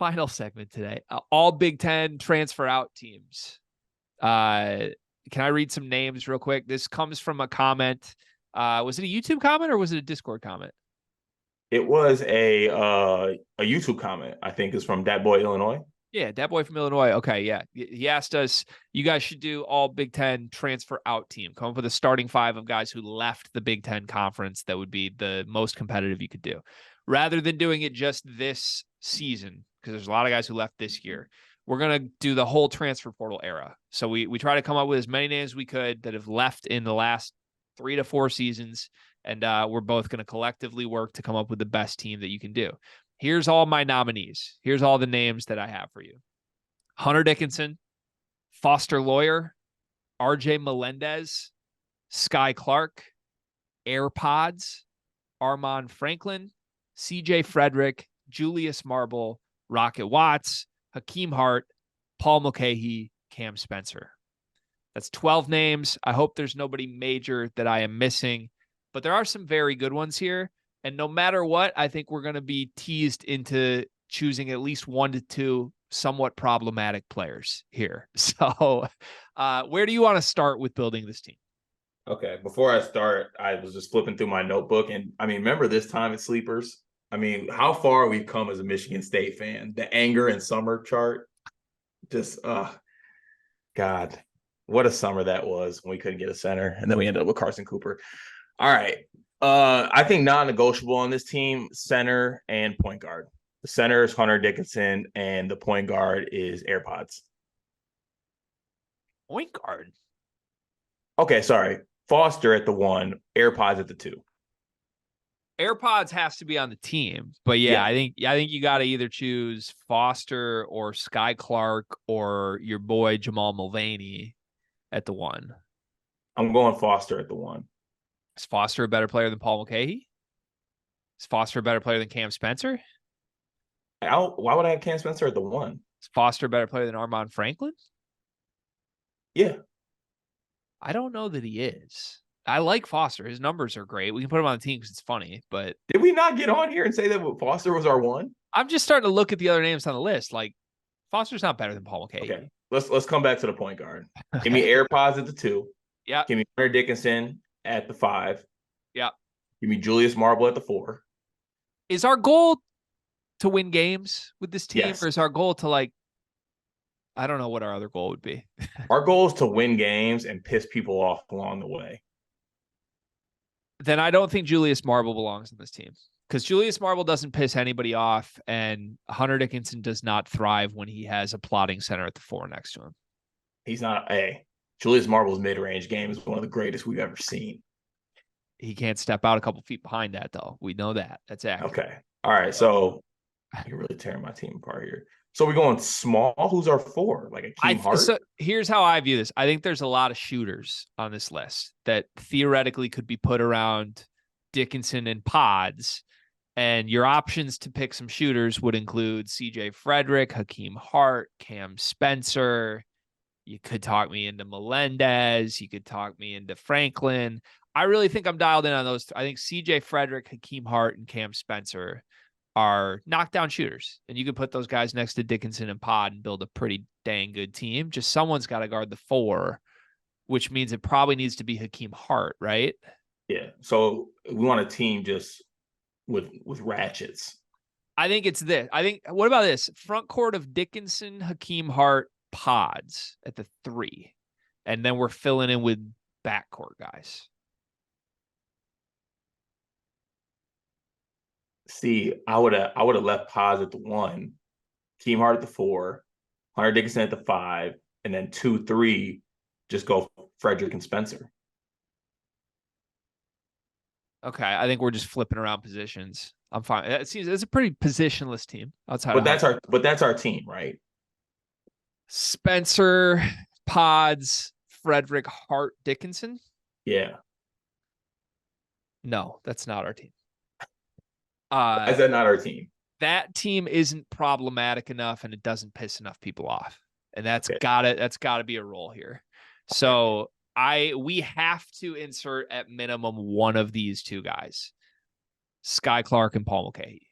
Final segment today. All Big Ten transfer out teams. Can I read some names real quick? This comes from a comment. Was it a YouTube comment or was it a Discord comment? It was a YouTube comment. I think is from that boy Illinois. Yeah, that boy from Illinois. Okay, yeah. He asked us, you guys should do all Big Ten transfer out team. Come up with a starting five of guys who left the Big Ten conference that would be the most competitive you could do. Rather than doing it just this season, because there's a lot of guys who left this year, we're going to do the whole transfer portal era. So we try to come up with as many names as we could that have left in the last 3 to 4 seasons, and we're both going to collectively work to come up with the best team that you can do. Here's all my nominees. Here's all the names that I have for you. Hunter Dickinson, Foster Loyer, RJ Melendez, Sky Clark, AirPods, Armand Franklin, CJ Frederick, Julius Marble, Rocket Watts, Hakeem Hart, Paul Mulcahy, Cam Spencer. That's 12 names. I hope there's nobody major that I am missing, but there are some very good ones here. And no matter what, I think we're going to be teased into choosing at least 1 to 2 somewhat problematic players here. So where do you want to start with building this team? Okay, before I start, I was just flipping through my notebook. And I mean, remember this time at Sleepers? I mean, how far we've come as a Michigan State fan. The anger and summer chart. Just, God, what a summer that was when we couldn't get a center. And then we ended up with Carson Cooper. All right. I think non-negotiable on this team, center and point guard. The center is Hunter Dickinson, and the point guard is AirPods. Point guard? Okay, sorry. Foster at the 1, AirPods at the 2. AirPods has to be on the team, but yeah. I think you got to either choose Foster or Sky Clark or your boy Jamal Mulvaney at the 1. I'm going Foster at the 1. Is Foster a better player than Paul Mulcahy? Is Foster a better player than Cam Spencer? Why would I have Cam Spencer at the 1? Is Foster a better player than Armand Franklin? Yeah. I don't know that he is. I like Foster. His numbers are great. We can put him on the team because it's funny, but... Did we not get on here and say that Foster was our 1? I'm just starting to look at the other names on the list. Like, Foster's not better than Paul Mulcahy. Okay, let's come back to the point guard. Give me AirPods at the 2. Yeah. Give me Hunter Dickinson at the 5. Yeah. Give me Julius Marble at the 4. Is our goal to win games with this team? Yes. Or is our goal to, like, I don't know what our other goal would be. Our goal is to win games and piss people off along the way. Then I don't think Julius Marble belongs in this team because Julius Marble doesn't piss anybody off, and Hunter Dickinson does not thrive when he has a plotting center at the 4 next to him. He's not Julius Marble's mid-range game is one of the greatest we've ever seen. He can't step out a couple feet behind that, though. We know that. That's accurate. Okay. All right. So you're really tearing my team apart here. So we're going small. Who's our 4? Like Hakeem Hart? So here's how I view this. I think there's a lot of shooters on this list that theoretically could be put around Dickinson and Pods. And your options to pick some shooters would include CJ Frederick, Hakeem Hart, Cam Spencer. You could talk me into Melendez. You could talk me into Franklin. I really think I'm dialed in on those. I think CJ Frederick, Hakeem Hart, and Cam Spencer are knockdown shooters. And you can put those guys next to Dickinson and Pod and build a pretty dang good team. Just someone's got to guard the 4, which means it probably needs to be Hakeem Hart, right? Yeah. So we want a team just with ratchets. I think it's this. What about this? Front court of Dickinson, Hakeem Hart, Pods at the 3. And then we're filling in with backcourt guys. See, I would have left Pods at the 1, Hakeem Hart at the 4, Hunter Dickinson at the 5, and then 2, 3, just go Frederick and Spencer. Okay, I think we're just flipping around positions. I'm fine. It's a pretty positionless team outside. But that's our team, right? Spencer, Pods, Frederick, Hart, Dickinson. Yeah. No, that's not our team. Is that not our team? That team isn't problematic enough, and it doesn't piss enough people off, and that's gotta be a role here. So we have to insert at minimum one of these 2 guys, Sky Clark and Paul Mulcahy.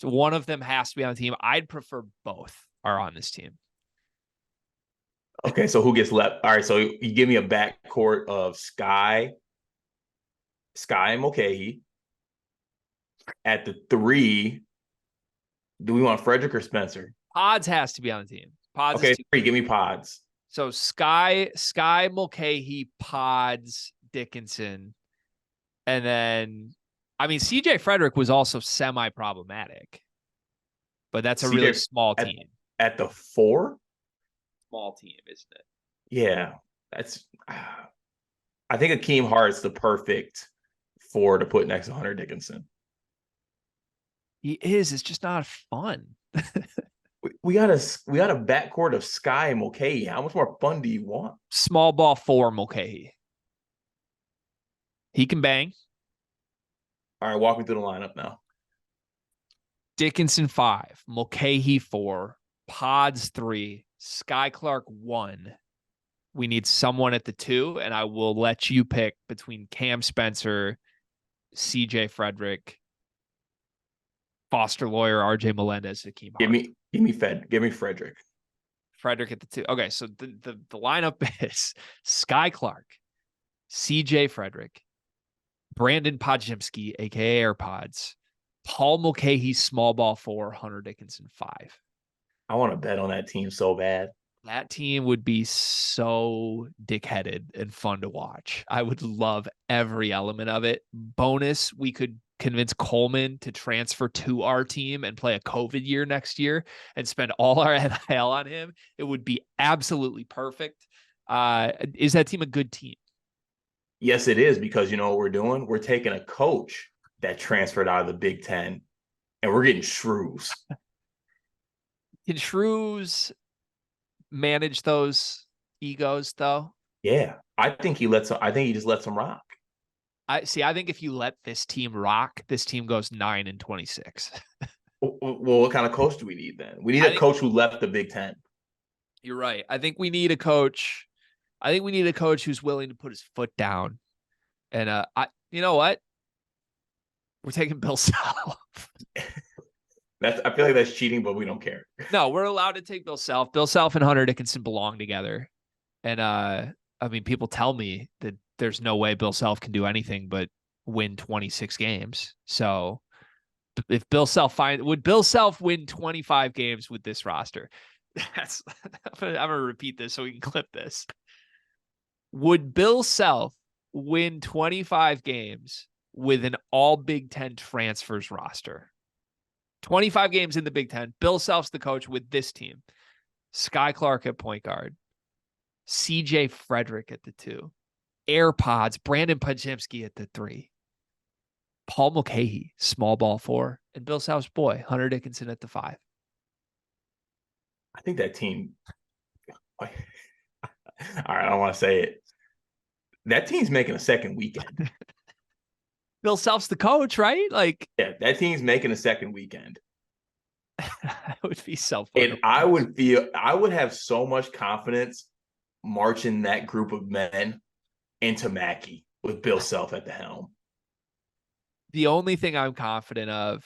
one of them has to be on the team. I'd prefer both are on this team. Okay, so who gets left? All right, so you give me a backcourt of Sky and Mulcahy. At the 3, do we want Frederick or Spencer? Pods has to be on the team. Pods Okay, is 3, give me Pods. So Sky, Mulcahy, Pods, Dickinson, and then CJ Frederick was also semi-problematic, but that's a really CJ small at, team. at the 4? Small team, isn't it? Yeah, that's. I think Akeem Hart's the perfect 4 to put next to Hunter Dickinson. He is. It's just not fun. We got a backcourt of Sky and Mulcahy. How much more fun do you want? Small ball 4, Mulcahy. He can bang. All right, walk me through the lineup now. Dickinson 5, Mulcahy 4, Pods 3, Sky Clark 1. We need someone at the 2, and I will let you pick between Cam Spencer, CJ Frederick, Foster Lawyer, RJ Melendez, Hakeem Hart. Give me Frederick. Frederick at the 2. Okay, so the lineup is Sky Clark, CJ Frederick, Brandon Podziemski, aka AirPods, Paul Mulcahy, small ball 4, Hunter Dickinson 5. I want to bet on that team so bad. That team would be so dickheaded and fun to watch. I would love every element of it. Bonus, we could convince Coleman to transfer to our team and play a COVID year next year and spend all our NIL on him. It would be absolutely perfect. Is that team a good team? Yes, it is, because you know what we're doing? We're taking a coach that transferred out of the Big Ten, and we're getting shrews. Can shrews manage those egos, though? Yeah, I think he just lets them rock. I think if you let this team rock, this team goes 9-26. Well, what kind of coach do we need then? We need a coach who left the Big Ten. You're right. I think we need a coach. I think we need a coach who's willing to put his foot down. And you know what? We're taking Bill Self. I feel like that's cheating, but we don't care. No, we're allowed to take Bill Self. Bill Self and Hunter Dickinson belong together. And people tell me that there's no way Bill Self can do anything but win 26 games. So if would Bill Self win 25 games with this roster? I'm gonna repeat this so we can clip this. Would Bill Self win 25 games with an all Big Ten transfers roster? 25 games in the Big Ten. Bill Self's the coach with this team. Sky Clark at point guard. CJ Frederick at the 2. AirPods, Brandon Podziemski at the 3. Paul Mulcahy, small ball 4. And Bill Self's boy, Hunter Dickinson at the 5. I think that team. All right, I don't want to say it. That team's making a second weekend. Bill Self's the coach, right? Yeah, that team's making a second weekend. That would be so fun. And I would have so much confidence marching that group of men into Mackey with Bill Self at the helm. The only thing I'm confident of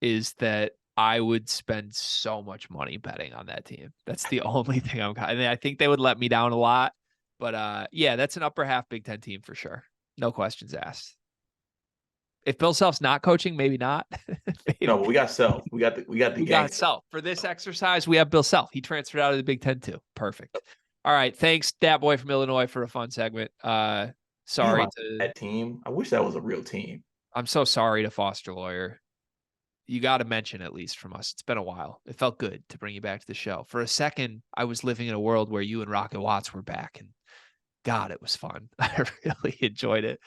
is that I would spend so much money betting on that team. That's the only thing I think they would let me down a lot. But yeah, that's an upper half Big Ten team for sure. No questions asked. If Bill Self's not coaching, maybe not. Maybe. No, but we got Self. We got Self. For this exercise, we have Bill Self. He transferred out of the Big Ten too. Perfect. All right. Thanks, Dat Boy from Illinois, for a fun segment. Sorry to that team. I wish that was a real team. I'm so sorry to Foster Lawyer. You got to mention at least from us. It's been a while. It felt good to bring you back to the show. For a second, I was living in a world where you and Rocket Watts were back, and God, it was fun. I really enjoyed it.